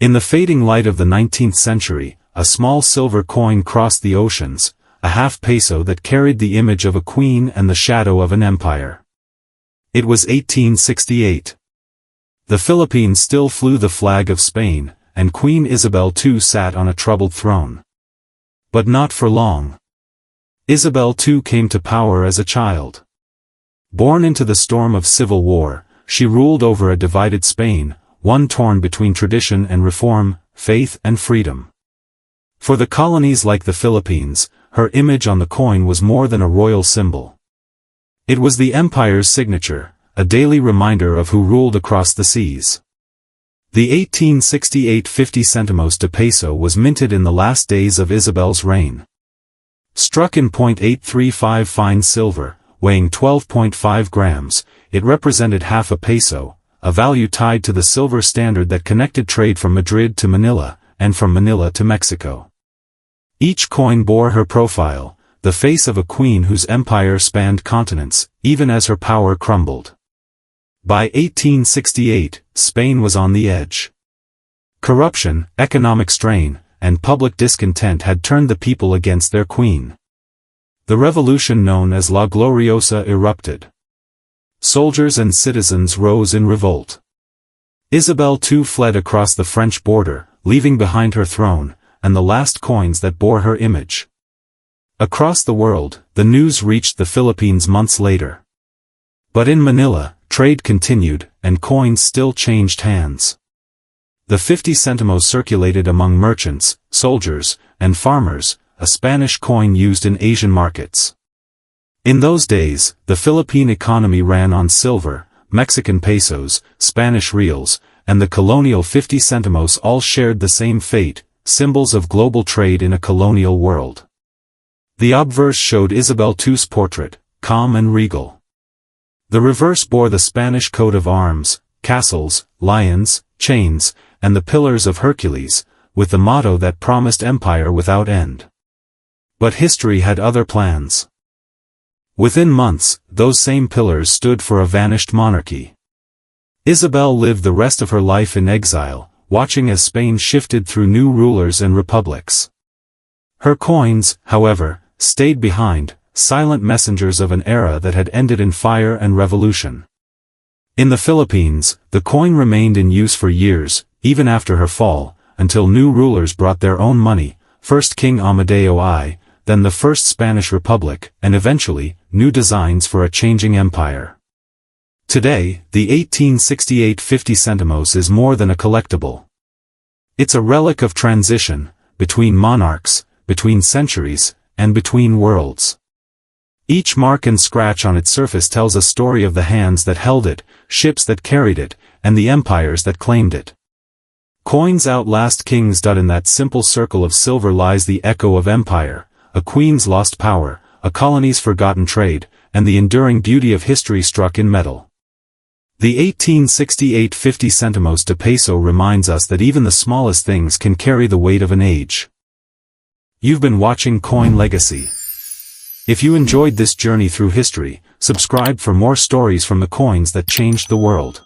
In the fading light of the 19th century, a small silver coin crossed the oceans, a half peso that carried the image of a queen and the shadow of an empire. It was 1868. The Philippines still flew the flag of Spain, and Queen Isabel II sat on a troubled throne. But not for long. Isabel II came to power as a child. Born into the storm of civil war, she ruled over a divided Spain, one torn between tradition and reform, faith and freedom. For the colonies like the Philippines, her image on the coin was more than a royal symbol. It was the empire's signature, a daily reminder of who ruled across the seas. The 1868 50 Céntimos de Peso was minted in the last days of Isabel's reign. Struck in .835 fine silver, weighing 12.5 grams, it represented half a peso, a value tied to the silver standard that connected trade from Madrid to Manila, and from Manila to Mexico. Each coin bore her profile, the face of a queen whose empire spanned continents, even as her power crumbled. By 1868, Spain was on the edge. Corruption, economic strain, and public discontent had turned the people against their queen. The revolution known as La Gloriosa erupted. Soldiers and citizens rose in revolt. Isabel II fled across the French border, leaving behind her throne, and the last coins that bore her image. Across the world, the news reached the Philippines months later. But in Manila, trade continued, and coins still changed hands. The 50 centimos circulated among merchants, soldiers, and farmers, a Spanish coin used in Asian markets. In those days, the Philippine economy ran on silver, Mexican pesos, Spanish reals, and the colonial 50 centimos all shared the same fate, symbols of global trade in a colonial world. The obverse showed Isabel II's portrait, calm and regal. The reverse bore the Spanish coat of arms, castles, lions, chains, and the pillars of Hercules, with the motto that promised empire without end. But history had other plans. Within months, those same pillars stood for a vanished monarchy. Isabel lived the rest of her life in exile, watching as Spain shifted through new rulers and republics. Her coins, however, stayed behind, silent messengers of an era that had ended in fire and revolution. In the Philippines, the coin remained in use for years, even after her fall, until new rulers brought their own money, first King Amadeo I, then the First Spanish Republic, and eventually, new designs for a changing empire. Today, the 1868 50 centimos is more than a collectible. It's a relic of transition, between monarchs, between centuries, and between worlds. Each mark and scratch on its surface tells a story of the hands that held it, ships that carried it, and the empires that claimed it. Coins outlast kings. In that simple circle of silver lies the echo of empire, a queen's lost power, a colony's forgotten trade, and the enduring beauty of history struck in metal. The 1868 50 Céntimos de Peso reminds us that even the smallest things can carry the weight of an age. You've been watching Coin Legacy. If you enjoyed this journey through history, subscribe for more stories from the coins that changed the world.